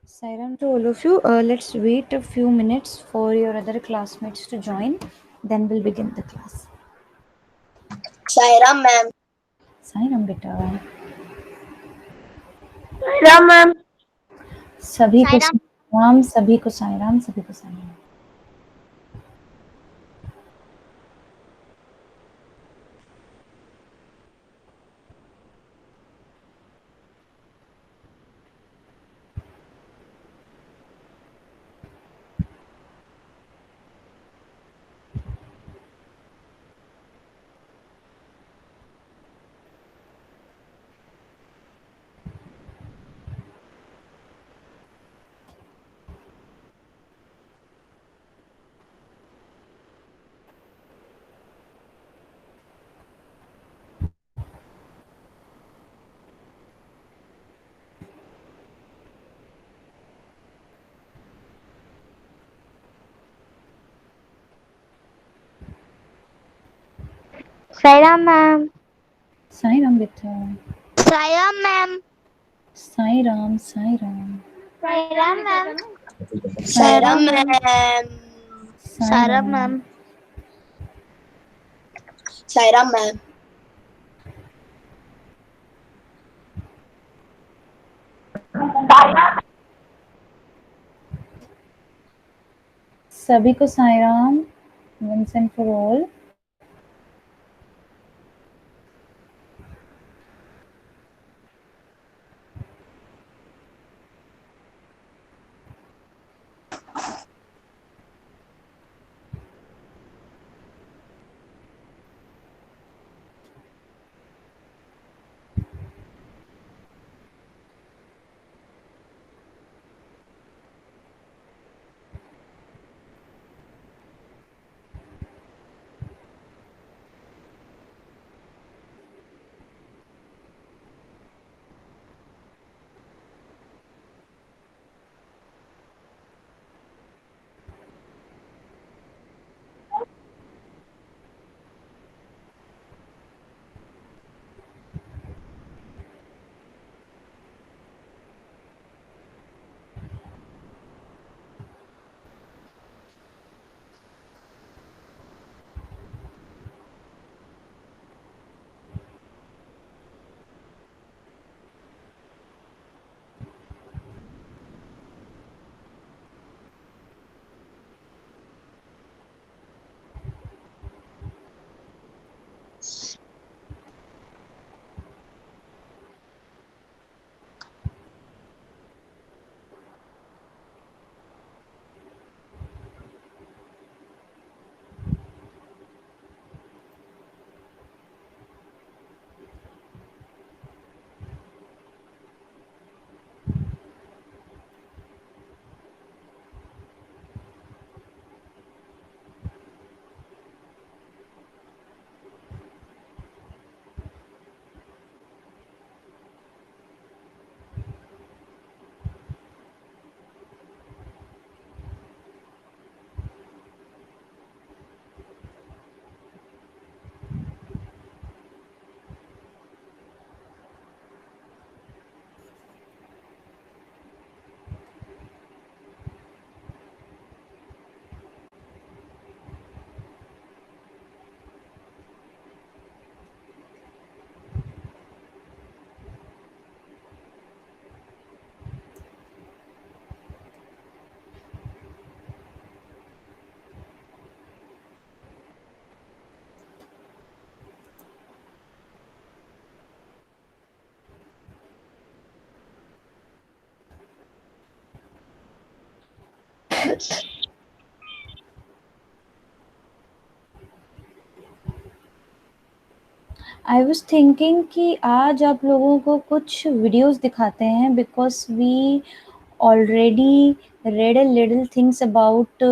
Sairam, to all of you, let's wait a few minutes for your other classmates to join. Then we'll begin the class. Sairam ma'am. Sairam beta. Sairam ma'am. सभी को साईराम, सभी को साईराम, सभी को Sairam. Sairam ma'am. Sairam beta. Sairam ma'am. Sairam, Sairam. Sairam ma'am. Sairam ma'am. Sairam Sairam. ma'am. Sairam ma'am. सभी को Sairam. Once and for all. I was thinking कि आज आप लोगों को कुछ वीडियोस दिखाते हैं because we already read a little things about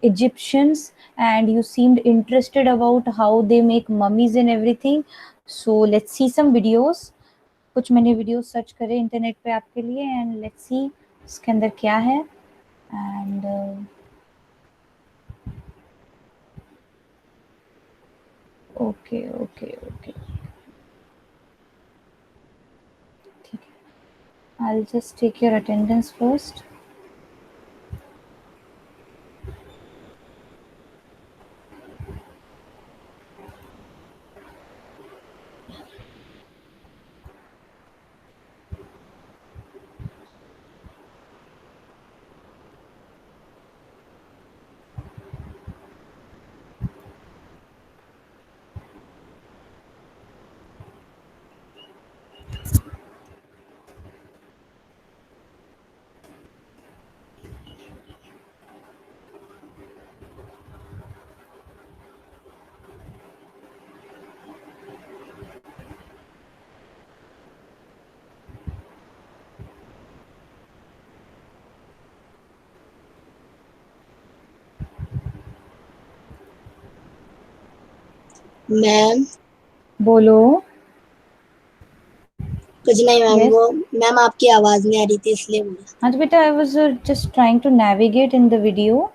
Egyptians and you seemed interested about how they make mummies and everything. So let's see some videos. कुछ मैंने वीडियोस सर्च करे इंटरनेट पे आपके लिए एंड लेट्स सी इसके अंदर क्या है एंड ओके ओके ओके ठीक है. I'll just take your attendance first. Ma'am बोलो। कुछ नहीं मैम, Yes. वो मैम आपकी आवाज नहीं आ रही थी इसलिए बोला। हाँ तो बेटा, I was just trying to navigate in the video.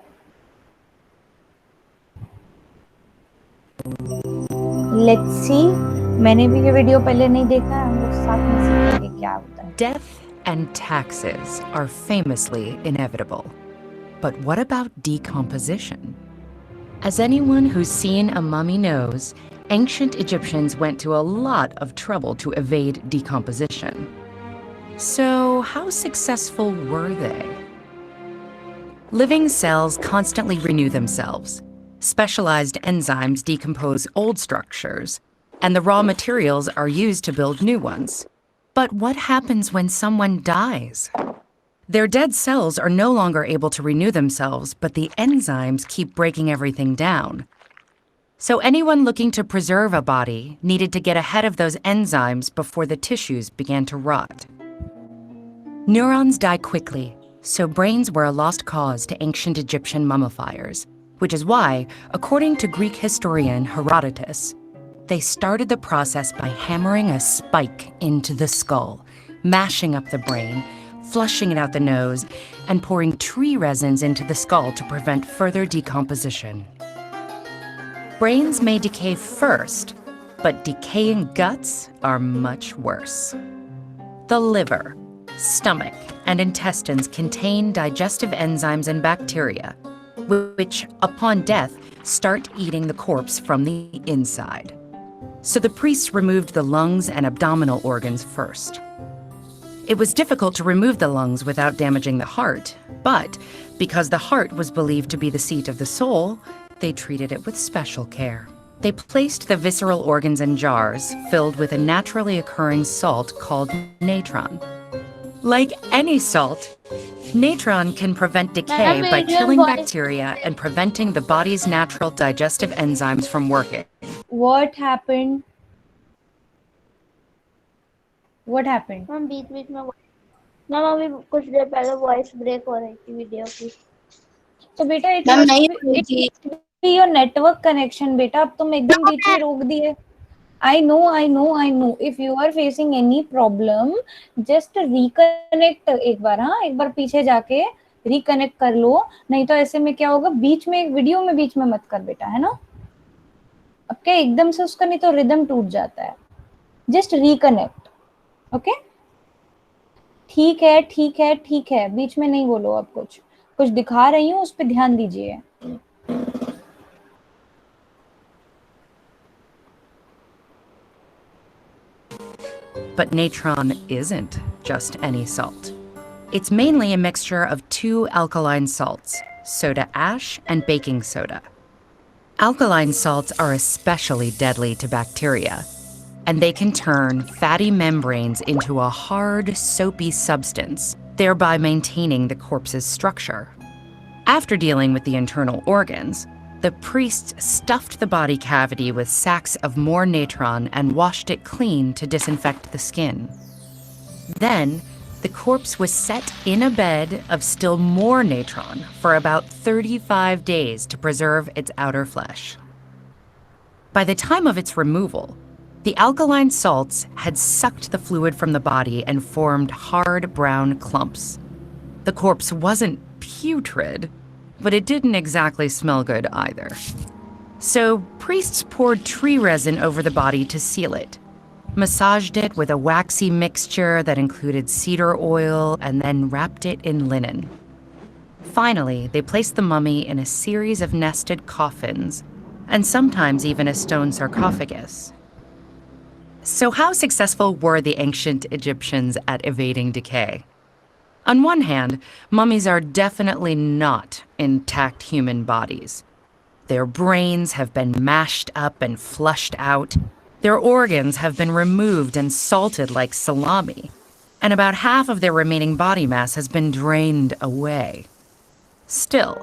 Let's see. मैंने भी ये वीडियो पहले नहीं देखा है, हम लोग साथ में सीखेंगे क्या होता है। Death and taxes are famously inevitable. But what about decomposition? As anyone who's seen a mummy knows, ancient Egyptians went to a lot of trouble to evade decomposition. So, how successful were they? Living cells constantly renew themselves. Specialized enzymes decompose old structures, and the raw materials are used to build new ones. But what happens when someone dies? Their dead cells are no longer able to renew themselves, but the enzymes keep breaking everything down. So anyone looking to preserve a body needed to get ahead of those enzymes before the tissues began to rot. Neurons die quickly, so brains were a lost cause to ancient Egyptian mummifiers, which is why, according to Greek historian Herodotus, they started the process by hammering a spike into the skull, mashing up the brain, flushing it out the nose, and pouring tree resins into the skull to prevent further decomposition. Brains may decay first, but decaying guts are much worse. The liver, stomach, and intestines contain digestive enzymes and bacteria, which, upon death, start eating the corpse from the inside. So the priests removed the lungs and abdominal organs first. It was difficult to remove the lungs without damaging the heart, but because the heart was believed to be the seat of the soul, they treated it with special care. They placed the visceral organs in jars filled with a naturally occurring salt called natron. Like any salt, natron can prevent decay by killing bacteria and preventing the body's natural digestive enzymes from working. What happened? What happened? Ma'am बीच में ma'am अभी कुछ देर पहले voice break हो रही थी video की। तो बेटा इट मैम नहीं must be your network connection बेटा, अब तुम एकदम बीच में रोक दिए। I know. If you are facing any problem, just reconnect एक बार। हाँ, एक बार पीछे जाके रिकनेक्ट कर लो, नहीं तो ऐसे में क्या होगा, बीच में एक वीडियो में बीच में मत कर बेटा, है ना। अब क्या एकदम से उसका नहीं तो रिदम टूट जाता है। Just reconnect, okay. ठीक है, बीच में नहीं बोलो। अब कुछ दिखा रही हूँ, उस पर ध्यान दीजिए। But natron isn't just any salt. It's mainly a mixture of two alkaline salts, soda ash and baking soda. Alkaline salts are especially deadly to bacteria, and they can turn fatty membranes into a hard, soapy substance, thereby maintaining the corpse's structure. After dealing with the internal organs, the priests stuffed the body cavity with sacks of more natron and washed it clean to disinfect the skin. Then, the corpse was set in a bed of still more natron for about 35 days to preserve its outer flesh. By the time of its removal, the alkaline salts had sucked the fluid from the body and formed hard brown clumps. The corpse wasn't putrid, but it didn't exactly smell good either. So priests poured tree resin over the body to seal it. massaged it with a waxy mixture that included cedar oil, and then wrapped it in linen. Finally, they placed the mummy in a series of nested coffins, and sometimes even a stone sarcophagus. So how successful were the ancient Egyptians at evading decay? On one hand, mummies are definitely not intact human bodies. Their brains have been mashed up and flushed out. Their organs have been removed and salted like salami. And about half of their remaining body mass has been drained away. Still,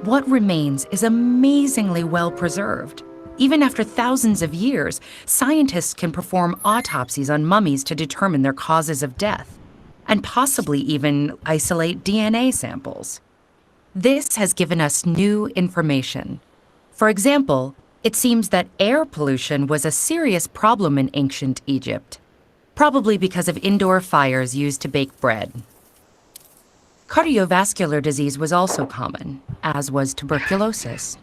what remains is amazingly well preserved. Even after thousands of years, scientists can perform autopsies on mummies to determine their causes of death, and possibly even isolate DNA samples. This has given us new information. For example, it seems that air pollution was a serious problem in ancient Egypt, probably because of indoor fires used to bake bread. Cardiovascular disease was also common, as was tuberculosis.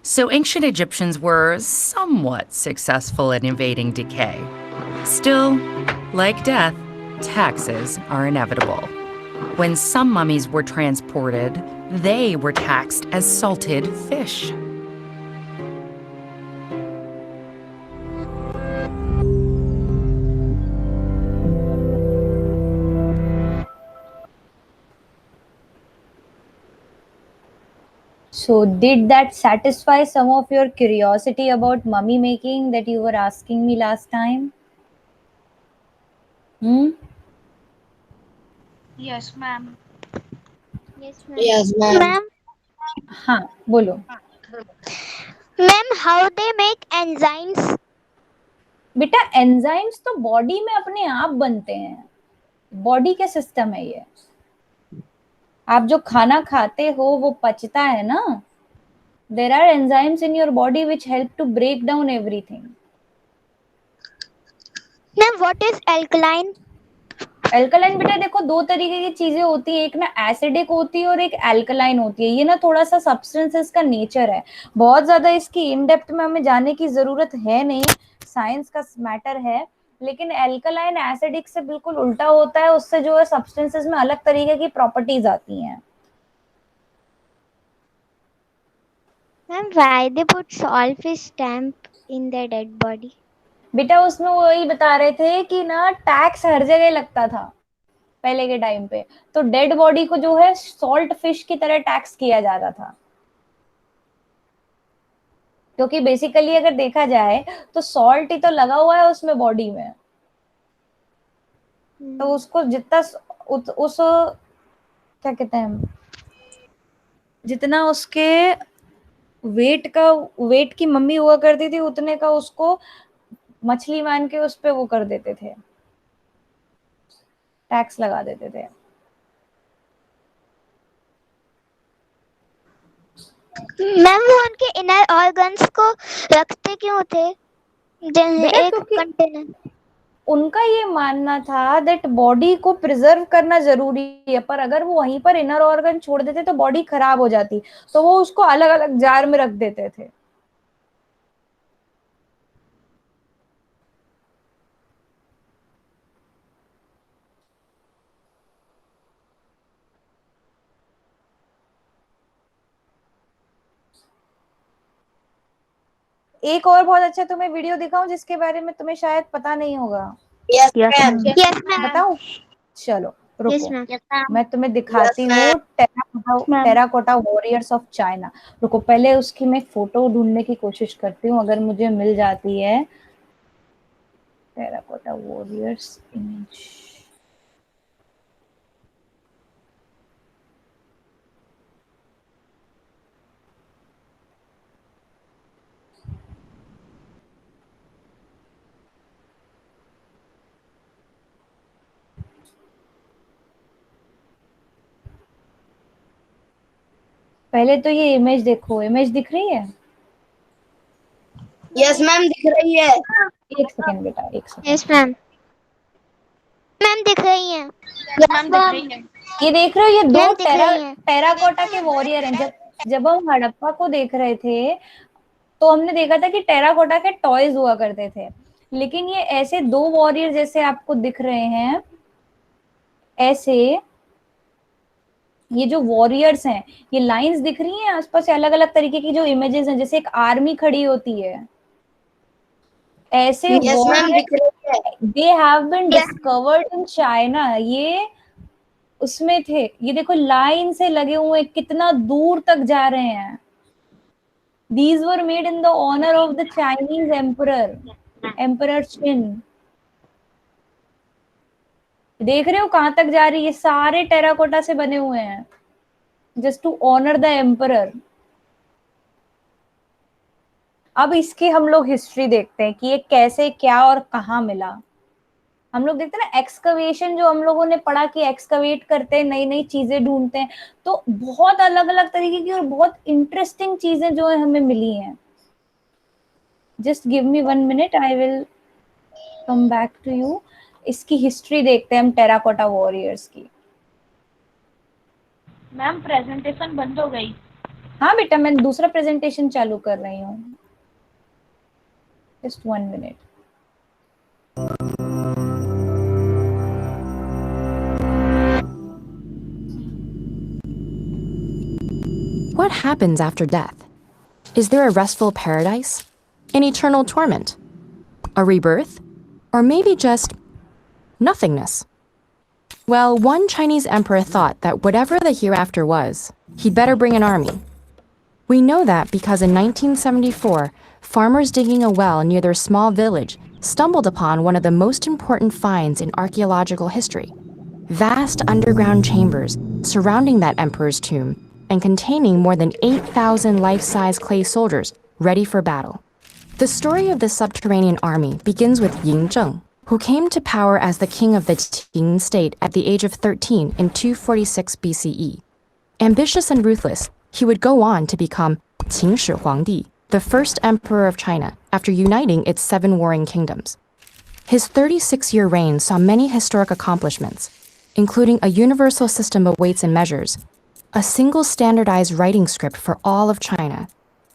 So ancient Egyptians were somewhat successful in evading decay. Still, like death, taxes are inevitable. When some mummies were transported, they were taxed as salted fish. So did that satisfy some of your curiosity about mummy making that you were asking me last time? Yes, ma'am. Yes, ma'am. Yes, ma'am. Ma'am, हाँ बोलो. ma'am, how they make enzymes? बेटा enzymes तो body में अपने आप बनते हैं. Body के सिस्टम है ये. आप जो खाना खाते हो वो पचता है ना. There are enzymes in your body which help to break down everything. Ma'am, what is alkaline? Alkaline बेटा देखो दो तरीके की चीजें होती है. एक ना एसिडिक होती है और एक एल्कलाइन होती है. ये ना थोड़ा सा सब्सटेंसेस का नेचर है. बहुत ज्यादा इसकी इन डेप्थ में हमें जाने की जरूरत है नहीं. साइंस का मैटर है. लेकिन एल्कलाइन एसिडिक से बिल्कुल उल्टा होता है. उससे जो है सब्सटेंसेस में अलग तरीके की प्रॉपर्टीज आती हैं. Ma'am, why they put saltfish stamp in their dead body? बेटा उसमें वही बता रहे थे कि ना टैक्स हर जगह लगता था पहले के टाइम पे. तो डेड बॉडी को जो है सॉल्ट फिश की तरह टैक्स किया जाता था. क्योंकि बेसिकली अगर देखा जाए तो सॉल्ट ही तो लगा हुआ है उसमें बॉडी में. तो उसको जितना उस क्या कहते हैं जितना उसके वेट की मम्मी हुआ करती थी उतने का उसको मछली मान के उस पे वो कर देते थे. टैक्स लगा देते थे. मैम वो उनके इनर ऑर्गन्स को रखते क्यों थे एक कंटेनर? उनका ये मानना था दैट बॉडी को प्रिजर्व करना जरूरी है. पर अगर वो वहीं पर इनर ऑर्गन छोड़ देते तो बॉडी खराब हो जाती. तो वो उसको अलग अलग जार में रख देते थे. एक और बहुत अच्छा तुम्हें वीडियो दिखाऊं जिसके बारे में तुम्हें शायद पता नहीं होगा. Yes, ma'am. Yes, ma'am. बताऊं? चलो रुको. Yes, ma'am. मैं तुम्हें दिखाती Yes, हूँ टेराकोटा वॉरियर्स ऑफ चाइना. रुको पहले उसकी मैं फोटो ढूंढने की कोशिश करती हूँ अगर मुझे मिल जाती है. Terracotta warriors image. पहले तो ये इमेज देखो. इमेज दिख रही है? Yes, ma'am. दिख रही है. एक सेकंड बेटा एक सेकंड. Yes, ma'am. मैम दिख रही हैं. मैम दिख रही है. ये देख रहे हो ये दो मैम दिख रही है. टेराकोटा के वॉरियर हैं. जब हम हड़प्पा को देख रहे थे तो हमने देखा था कि टेराकोटा के टॉयज हुआ करते थे, लेकिन ये ऐसे 2 वॉरियर जैसे आपको दिख रहे हैं, ऐसे ये जो वॉरियर्स हैं, ये लाइंस दिख रही हैं आसपास से, अलग अलग तरीके की जो इमेजेस हैं, जैसे एक आर्मी खड़ी होती है, ऐसे Yes, ma'am, दिख रही है. They have been discovered in China. ये उसमें थे, ये देखो लाइन से लगे हुए, कितना दूर तक जा रहे हैं। These were made in the honor of the Chinese emperor, Emperor Qin. देख रहे हो कहां तक जा रही है, सारे टेराकोटा से बने हुए हैं, just to honour the emperor. अब इसकी हम लोग हिस्ट्री देखते हैं कि ये कैसे, क्या और कहाँ मिला। हम लोग देखते हैं ना एक्सकवेशन, जो हम लोगों ने पढ़ा कि एक्सकवेट करते हैं, नई नई चीजें ढूंढते हैं, तो बहुत अलग अलग तरीके की और बहुत इंटरेस्टिंग चीजें जो है हमें मिली हैं। Just give me 1 minute, I will come back to you. इसकी हिस्ट्री देखते हैं हम टेराकोटा वॉरियर्स की। मैम प्रेजेंटेशन बंद हो गई। हाँ बेटा, मैं दूसरा प्रेजेंटेशन चालू कर रही हूँ, just 1 minute. What happens after death? Is there a restful paradise? An eternal torment? A rebirth? Or maybe just nothingness? Well, one Chinese emperor thought that whatever the hereafter was, he'd better bring an army. We know that because in 1974, farmers digging a well near their small village stumbled upon one of the most important finds in archaeological history: vast underground chambers surrounding that emperor's tomb and containing more than 8,000 life-size clay soldiers ready for battle. The story of this subterranean army begins with Ying Zheng, who came to power as the king of the Qing state at the age of 13 in 246 BCE. Ambitious and ruthless, he would go on to become Qing Shi Huangdi, the first emperor of China after uniting its 7 warring kingdoms. His 36-year reign saw many historic accomplishments, including a universal system of weights and measures, a single standardized writing script for all of China,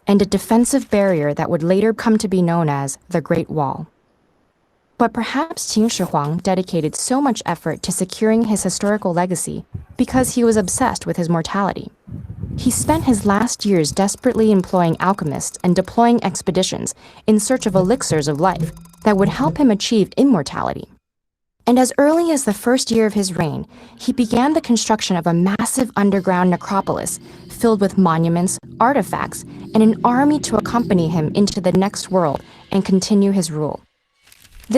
and a defensive barrier that would later come to be known as the Great Wall. But perhaps Qin Shi Huang dedicated so much effort to securing his historical legacy because he was obsessed with his mortality. He spent his last years desperately employing alchemists and deploying expeditions in search of elixirs of life that would help him achieve immortality. And as early as the first year of his reign, he began the construction of a massive underground necropolis filled with monuments, artifacts, and an army to accompany him into the next world and continue his rule.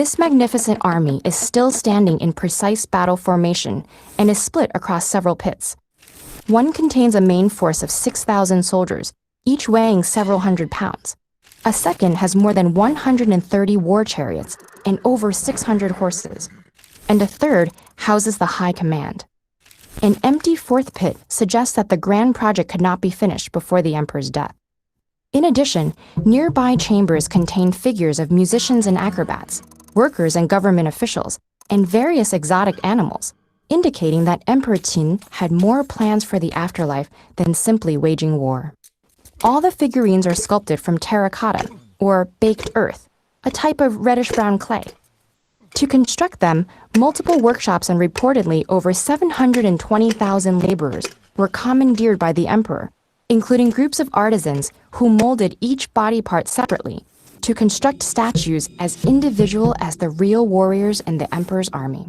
This magnificent army is still standing in precise battle formation and is split across several pits. One contains a main force of 6,000 soldiers, each weighing several hundred pounds. A second has more than 130 war chariots and over 600 horses. And a third houses the high command. An empty fourth pit suggests that the grand project could not be finished before the emperor's death. In addition, nearby chambers contain figures of musicians and acrobats, workers and government officials, and various exotic animals, indicating that Emperor Qin had more plans for the afterlife than simply waging war. All the figurines are sculpted from terracotta, or baked earth, a type of reddish-brown clay. To construct them, multiple workshops and reportedly over 720,000 laborers were commandeered by the emperor, including groups of artisans who molded each body part separately to construct statues as individual as the real warriors in the emperor's army.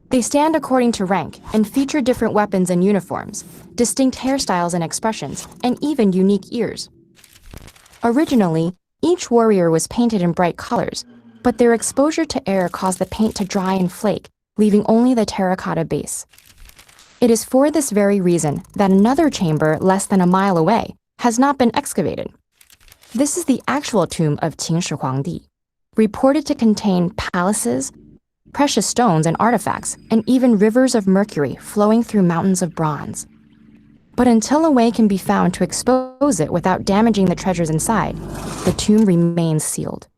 They stand according to rank and feature different weapons and uniforms, distinct hairstyles and expressions, and even unique ears. Originally, each warrior was painted in bright colors, but their exposure to air caused the paint to dry and flake, leaving only the terracotta base. It is for this very reason that another chamber less than a mile away has not been excavated. This is the actual tomb of Qin Shi Huangdi, reported to contain palaces, precious stones and artifacts, and even rivers of mercury flowing through mountains of bronze. But until a way can be found to expose it without damaging the treasures inside, the tomb remains sealed.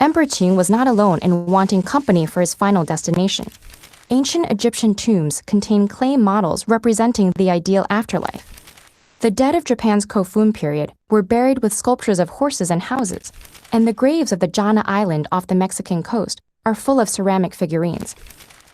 Emperor Qin was not alone in wanting company for his final destination. Ancient Egyptian tombs contain clay models representing the ideal afterlife. The dead of Japan's Kofun period were buried with sculptures of horses and houses, and the graves of the Jana Island off the Mexican coast are full of ceramic figurines.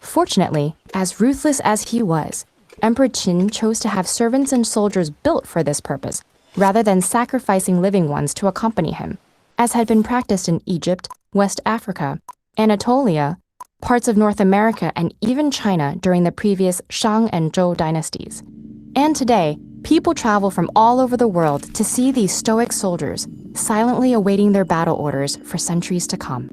Fortunately, as ruthless as he was, Emperor Qin chose to have servants and soldiers built for this purpose, rather than sacrificing living ones to accompany him, as had been practiced in Egypt, West Africa, Anatolia, parts of North America, and even China during the previous Shang and Zhou dynasties. And today, people travel from all over the world to see these stoic soldiers, silently awaiting their battle orders for centuries to come.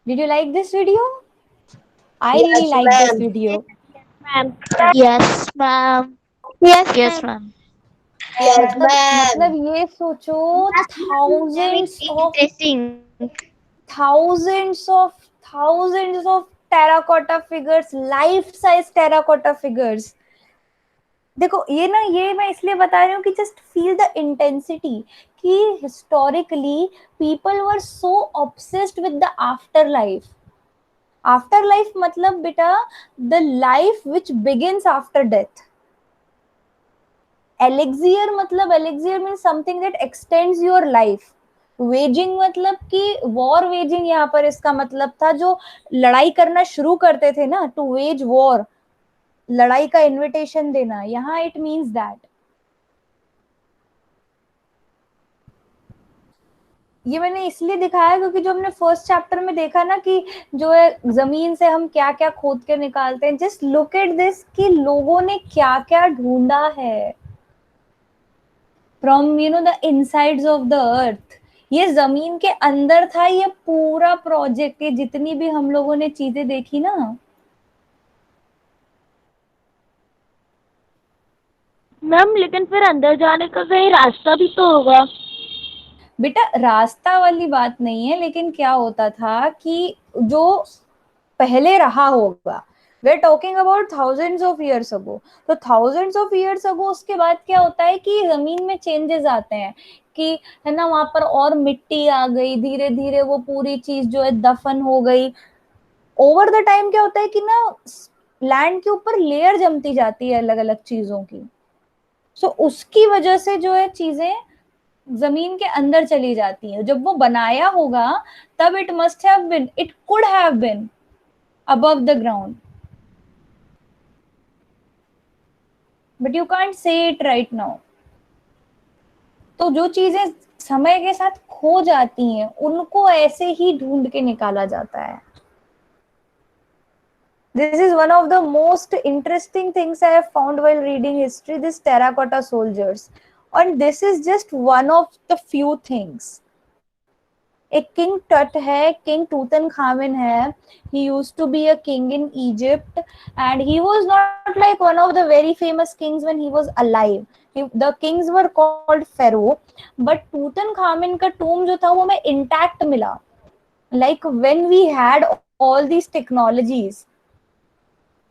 Did you like this video? I Yes, really like this ma'am. video. Ma'am. Yes, ma'am. Yes, ma'am. Yes, मतलब ma'am. ये सोचो Interesting. thousands of terracotta figures, life size terracotta figures. देखो ये मैं इसलिए बता रही हूँ कि जस्ट फील द इंटेंसिटी कि historically people were so obsessed with the afterlife मतलब बेटा the life which begins after death. Elixir mean something that extends your life. Waging मतलब कि वॉर वेजिंग यहाँ पर इसका मतलब था जो लड़ाई करना शुरू करते थे ना, टू वेज वॉर, लड़ाई का इन्विटेशन देना, यहाँ इट मीन्स दैट. ये मैंने इसलिए दिखाया क्योंकि जो हमने फर्स्ट चैप्टर में देखा ना कि जो है जमीन से हम क्या क्या खोद के निकालते हैं, जस्ट लुक एट दिस कि लोगों ने क्या क्या ढूंढा है from the insides of the earth. ये जमीन के अंदर था ये पूरा प्रोजेक्ट, ये जितनी भी हम लोगों ने चीजें देखी ना. मैम लेकिन फिर अंदर जाने का कहीं रास्ता भी तो होगा. बेटा रास्ता वाली बात नहीं है, लेकिन क्या होता था कि जो पहले रहा होगा, we are talking about thousands of years ago, तो थाउजेंड्स ऑफ इयर्स अगो उसके बाद क्या होता है कि जमीन में चेंजेस आते हैं कि है ना, वहां पर और मिट्टी आ गई, धीरे धीरे वो पूरी चीज जो है दफन हो गई. ओवर द टाइम क्या होता है कि ना लैंड के ऊपर लेयर जमती जाती है अलग अलग चीजों की. सो उसकी वजह से जो है चीजें जमीन के अंदर चली जाती है. जब वो बनाया होगा तब it must have been, it could have been above the ground, but you can't say it right now. तो जो चीजें समय के साथ खो जाती हैं उनको ऐसे ही ढूंढ के निकाला जाता है. This is one of the most interesting things I have found while reading history, this terracotta soldiers, and this is just one of the few things. एक किंग टट है, किंग टूतनखामेन है. He used to be a king in Egypt and he was not like one of the very famous kings when he was alive. The kings were called pharaoh, but टूतनखामेन का tomb जो था वो हमें intact मिला. Like when we had all these technologies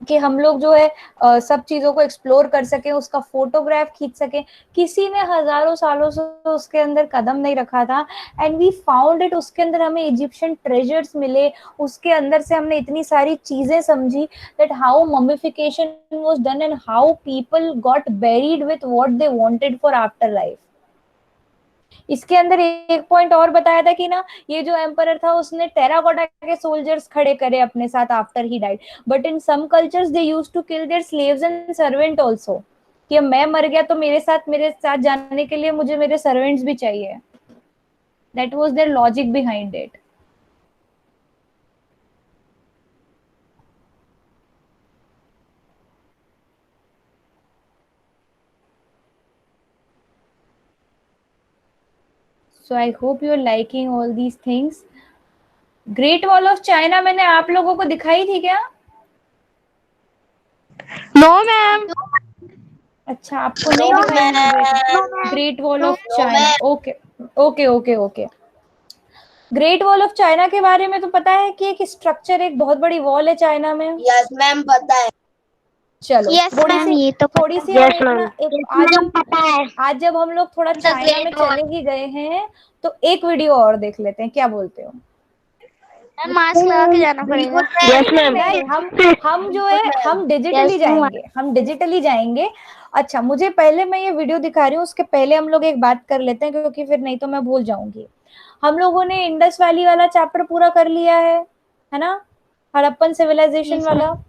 कि हम लोग जो है सब चीजों को एक्सप्लोर कर सके, उसका फोटोग्राफ खींच सके, किसी ने हजारों सालों से उसके अंदर कदम नहीं रखा था एंड वी फाउंड इट. उसके अंदर हमें इजिप्शियन ट्रेजर्स मिले, उसके अंदर से हमने इतनी सारी चीजें समझी that how mummification was done and how people got buried with what they wanted for after life. इसके अंदर एक पॉइंट और बताया था कि ना ये जो एम्परर था उसने टेराकोटा के सोल्जर्स खड़े करे अपने साथ after he died, but in some cultures they used to kill their slaves and servant also, कि मैं मर गया तो मेरे साथ जाने के लिए मुझे मेरे सर्वेंट्स भी चाहिए. That was their logic behind it. So I hope you are liking all these things. Great wall of China मैंने आप लोगों को दिखाई थी क्या? No ma'am. अच्छा आपको नहीं दिखाई मैंने Great wall of China. Okay okay okay okay. Great wall of China के बारे में तो पता है कि एक स्ट्रक्चर, एक बहुत बड़ी वॉल है चाइना में. यस मैम पता है. चलो यस मैम, ये तो थोड़ी पता सी है। हम यस एक मैम। ना एक यस मैम, पता है। आज जब हम लोग थोड़ा द चाइना में ग्रेट वॉल। चले ही गए हैं तो एक वीडियो और देख लेते हैं, क्या बोलते हो? मैम मास्क लगा के जाना पड़ेगा। बिल्कुल मैम। Yes ma'am. नहीं, हम जो बिल्कुल है मैम। हम डिजिटली यस मैम। जाएंगे, हम डिजिटली जाएंगे। अच्छा, मुझे पहले मैं ये वीडियो दिखा रही हूँ, उसके पहले हम लोग एक बात कर लेते हैं क्योंकि फिर नहीं तो मैं भूल जाऊंगी। हम लोगों ने इंडस वैली वाला चैप्टर पूरा कर लिया है ना, हड़प्पन सिविलाइजेशन यस वाला। मैम।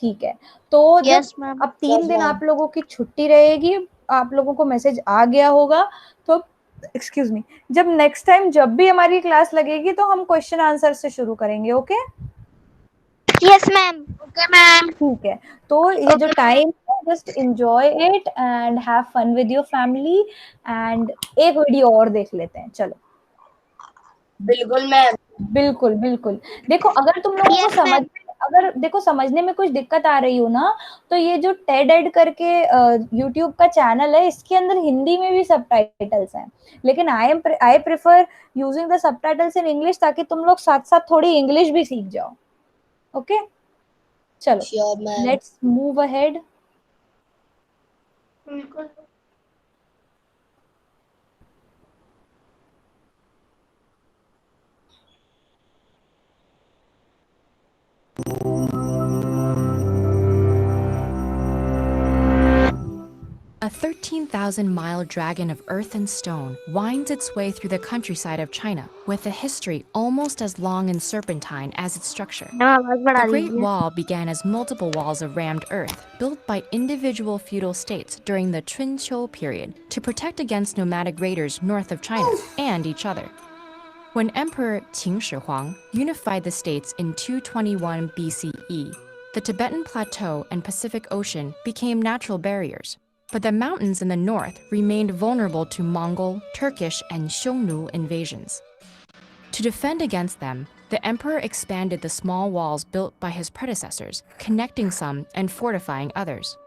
ठीक है, तो जब यस मैम। अब 3 दिन मैम। आप लोगों की छुट्टी रहेगी, आप लोगों को मैसेज आ गया होगा, तो एक्सक्यूज मी, जब नेक्स्ट टाइम जब भी हमारी क्लास लगेगी तो हम क्वेश्चन आंसर से शुरू करेंगे। Okay? Yes ma'am. Okay ma'am. ठीक है, तो ये जो ओके मैम। टाइम है, just enjoy it and have fun with your family. And एक वीडियो और देख लेते हैं, चलो। बिल्कुल मैम। बिल्कुल बिल्कुल। देखो, अगर तुम लोगों को यस मैम। अगर देखो समझने में कुछ दिक्कत आ रही हो ना, तो ये जो टेड एड करके यूट्यूब का चैनल है, इसके अंदर हिंदी में भी सबटाइटल्स हैं, लेकिन I prefer using the subtitles in English, ताकि तुम लोग साथ साथ थोड़ी इंग्लिश भी सीख जाओ। ओके, चलो, sure ma'am. Let's move ahead. बिल्कुल। A 13,000-mile dragon of earth and stone winds its way through the countryside of China with a history almost as long and serpentine as its structure. Ma'am आवाज बढ़ा The Great दीजिए। Wall began as multiple walls of rammed earth built by individual feudal states during the Qin period to protect against nomadic raiders north of China and each other. When Emperor Qin Shi Huang unified the states in 221 BCE, the Tibetan Plateau and Pacific Ocean became natural barriers, but the mountains in the north remained vulnerable to Mongol, Turkish, and Xiongnu invasions. To defend against them, the emperor expanded the small walls built by his predecessors, connecting some and fortifying others.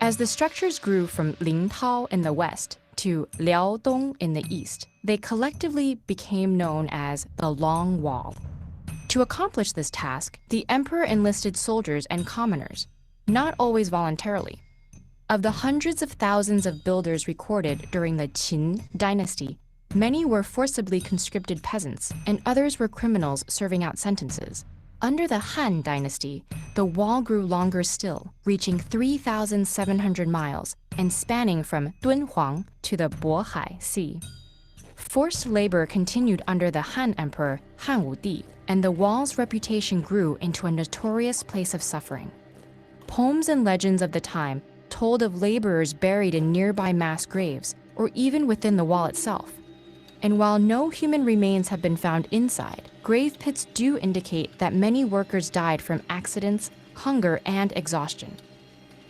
As the structures grew from Lingtao in the west to Liaodong in the east, they collectively became known as the Long Wall. To accomplish this task, the emperor enlisted soldiers and commoners, not always voluntarily. Of the hundreds of thousands of builders recorded during the Qin dynasty, many were forcibly conscripted peasants, and others were criminals serving out sentences. Under the Han dynasty, the wall grew longer still, reaching 3,700 miles and spanning from Dunhuang to the Bohai Sea. Forced labor continued under the Han Emperor Han Wudi, and the wall's reputation grew into a notorious place of suffering. Poems and legends of the time told of laborers buried in nearby mass graves, or even within the wall itself. And while no human remains have been found inside, grave pits do indicate that many workers died from accidents, hunger, and exhaustion.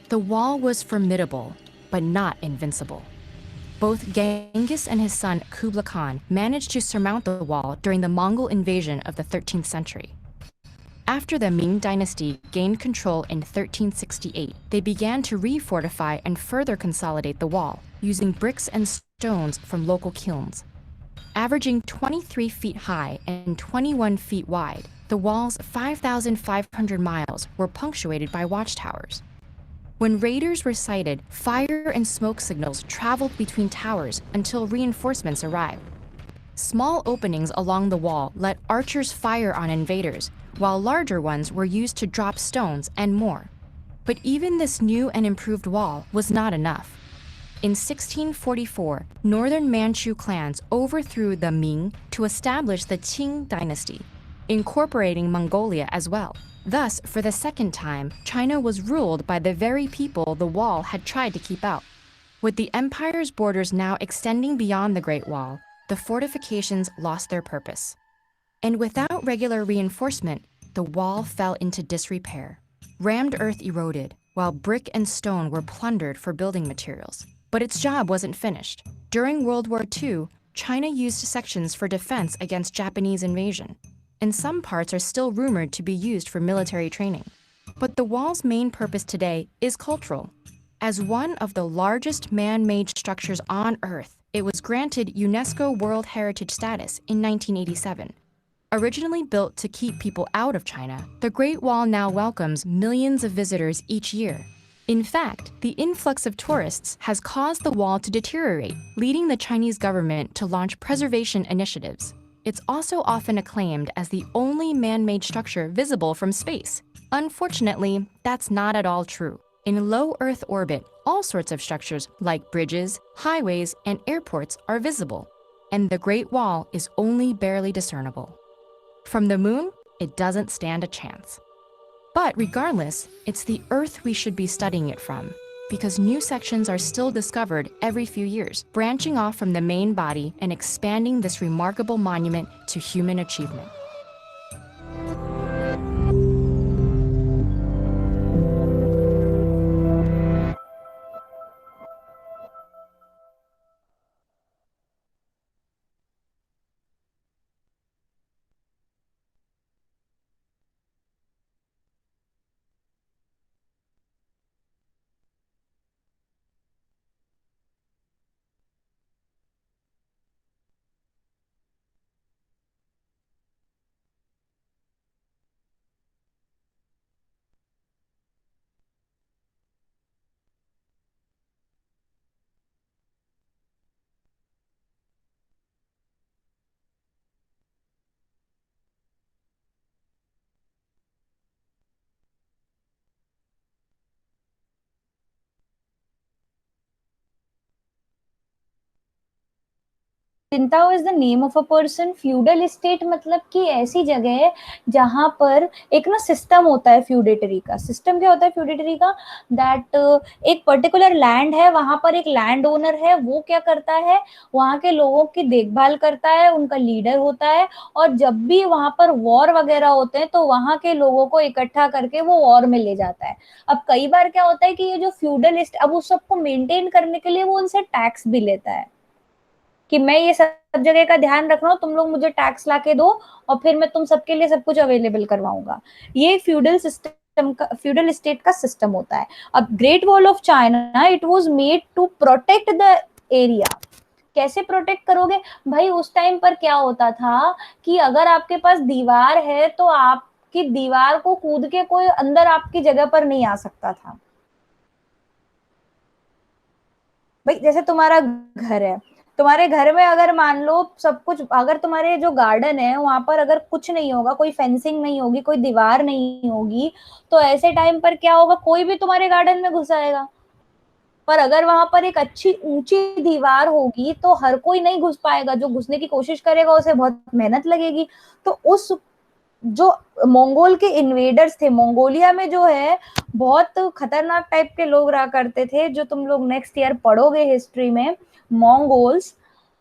The wall was formidable, but not invincible. Both Genghis and his son Kublai Khan managed to surmount the wall during the Mongol invasion of the 13th century. After the Ming dynasty gained control in 1368, they began to refortify and further consolidate the wall, using bricks and stones from local kilns. Averaging 23 feet high and 21 feet wide, the wall's 5,500 miles were punctuated by watchtowers. When raiders were sighted, fire and smoke signals traveled between towers until reinforcements arrived. Small openings along the wall let archers fire on invaders, while larger ones were used to drop stones and more. But even this new and improved wall was not enough. In 1644, northern Manchu clans overthrew the Ming to establish the Qing dynasty, incorporating Mongolia as well. Thus, for the second time, China was ruled by the very people the wall had tried to keep out. With the empire's borders now extending beyond the Great Wall, the fortifications lost their purpose. And without regular reinforcement, the wall fell into disrepair. Rammed earth eroded, while brick and stone were plundered for building materials. But its job wasn't finished. During World War II, China used sections for defense against Japanese invasion, and some parts are still rumored to be used for military training. But the wall's main purpose today is cultural. As one of the largest man-made structures on Earth, it was granted UNESCO World Heritage status in 1987. Originally built to keep people out of China, the Great Wall now welcomes millions of visitors each year. In fact, the influx of tourists has caused the wall to deteriorate, leading the Chinese government to launch preservation initiatives. It's also often acclaimed as the only man-made structure visible from space. Unfortunately, that's not at all true. In low Earth orbit, all sorts of structures like bridges, highways, and airports are visible, and the Great Wall is only barely discernible. From the moon, it doesn't stand a chance. But regardless, it's the Earth we should be studying it from, because new sections are still discovered every few years, branching off from the main body and expanding this remarkable monument to human achievement. चिंताओ is the name of a person. Feudal state मतलब कि ऐसी जगह है जहां पर एक ना सिस्टम होता है फ्यूडेटरी का। सिस्टम क्या होता है फ्यूडेटरी का? दैट एक पर्टिकुलर लैंड है, वहां पर एक लैंड ओनर है, वो क्या करता है, वहां के लोगों की देखभाल करता है, उनका लीडर होता है, और जब भी वहां पर वॉर वगैरह होते हैं तो वहां के लोगों को इकट्ठा करके वो वॉर में ले जाता है। अब कई बार क्या होता है कि ये जो फ्यूडल अब उस सबको मेंटेन करने के लिए वो उनसे टैक्स भी लेता है कि मैं ये सब जगह का ध्यान रख रहा हूँ, तुम लोग मुझे टैक्स ला के दो और फिर मैं तुम सबके लिए सब कुछ अवेलेबल करवाऊंगा। ये फ्यूडल सिस्टम का, फ्यूडल स्टेट का सिस्टम होता है। अब great wall of China, it was made to protect the area. कैसे प्रोटेक्ट करोगे भाई? उस टाइम पर क्या होता था कि अगर आपके पास दीवार है तो आपकी दीवार को कूद के कोई अंदर आपकी जगह पर नहीं आ सकता था। भाई जैसे तुम्हारा घर है, तुम्हारे घर में अगर मान लो सब कुछ, अगर तुम्हारे जो गार्डन है वहां पर अगर कुछ नहीं होगा, कोई फेंसिंग नहीं होगी, कोई दीवार नहीं होगी, तो ऐसे टाइम पर क्या होगा, कोई भी तुम्हारे गार्डन में घुस आएगा। पर अगर वहां पर एक अच्छी ऊंची दीवार होगी तो हर कोई नहीं घुस पाएगा, जो घुसने की कोशिश करेगा उसे बहुत मेहनत लगेगी। तो उस जो मंगोल के इन्वेडर्स थे, मंगोलिया में जो है बहुत खतरनाक टाइप के लोग रहा करते थे, जो तुम लोग नेक्स्ट ईयर पढ़ोगे हिस्ट्री में, मंगोल्स।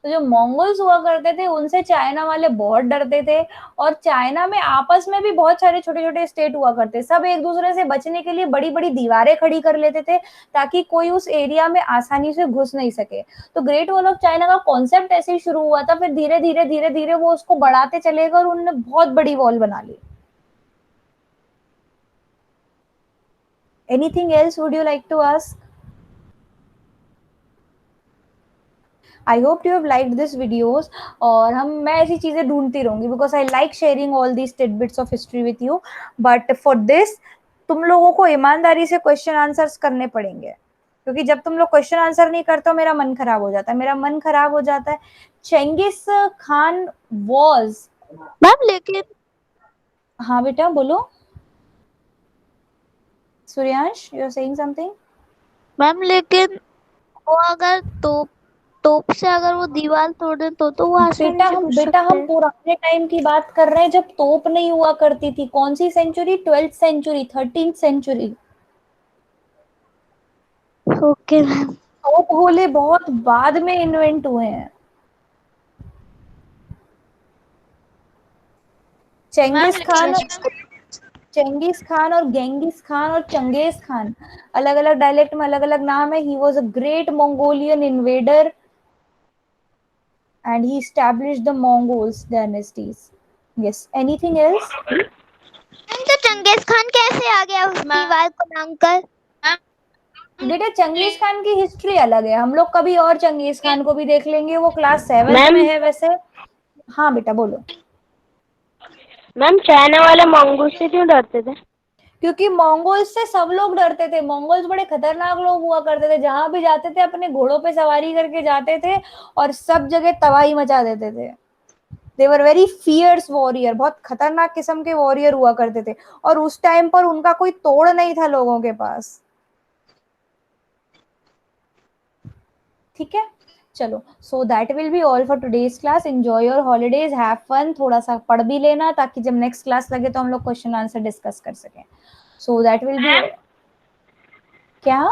तो जो मंगोल्स हुआ करते थे उनसे चाइना वाले बहुत डरते थे, और चाइना में आपस में भी बहुत सारे छोटे छोटे स्टेट हुआ करते, सब एक दूसरे से बचने के लिए बड़ी बड़ी दीवारें खड़ी कर लेते थे ताकि कोई उस एरिया में आसानी से घुस नहीं सके। तो ग्रेट वॉल ऑफ चाइना का कॉन्सेप्ट ऐसे ही शुरू हुआ था, फिर धीरे धीरे धीरे धीरे वो उसको बढ़ाते चले गए और उन्होंने बहुत बड़ी वॉल बना ली। Anything else would you like to ask? I hope you have liked this videos, और मैं ऐसी चीजें ढूंढती रहूंगी because I like sharing all these tidbits of history with you. But for this तुम लोगों को ईमानदारी से क्वेश्चन आंसर्स करने पड़ेंगे, क्योंकि जब तुम लोग क्वेश्चन आंसर नहीं करते हो मेरा मन खराब हो जाता है, मेरा मन खराब हो जाता है। चेंगिस खान वॉज। मैम लेकिन हाँ बेटा बोलो। Suryansh, you are saying something? Ma'am लेकिन वो अगर तोप से अगर वो दीवार तोड़ दे तो वो आसानी से घुस बेटा सकते हम हैं। पुराने टाइम की बात कर रहे हैं जब तोप नहीं हुआ करती थी। कौन सी century? 12th century, 13th century. Okay ma'am. तोप गोले बहुत बाद में इन्वेंट हुए हैं। चेंगिस खान, चेंगिस खान और गेंगिस खान और चंगेज खान, अलग अलग डायलेक्ट में अलग अलग नाम है। He was a great Mongolian invader and he established the Mongols dynasties. Yes, anything else? तो चंगेज खान कैसे आ गया उस दीवार को लांघकर? बेटा चंगेज खान की हिस्ट्री अलग है, हम लोग कभी और चंगेज खान को भी देख लेंगे, वो क्लास 7th मैम में है वैसे। हाँ बेटा बोलो। मैम चाइना वाले मंगोल से क्यों डरते थे? क्योंकि मंगोल्स से सब लोग डरते थे, मंगोल्स बड़े खतरनाक लोग हुआ करते थे, जहां भी जाते थे अपने घोड़ों पे सवारी करके जाते थे और सब जगह तबाही मचा देते थे। दे वर वेरी फियर्स वॉरियर, बहुत खतरनाक किस्म के वॉरियर हुआ करते थे, और उस टाइम पर उनका कोई तोड़ नहीं था लोगों के पास। ठीक है, चलो, so that will be all for today's class. Enjoy your holidays, have fun, थोड़ा सा पढ़ भी लेना ताकि जब नेक्स्ट क्लास लगे तो हम लोग क्वेश्चन आंसर डिस्कस कर सकें। सो दैट विल बी, क्या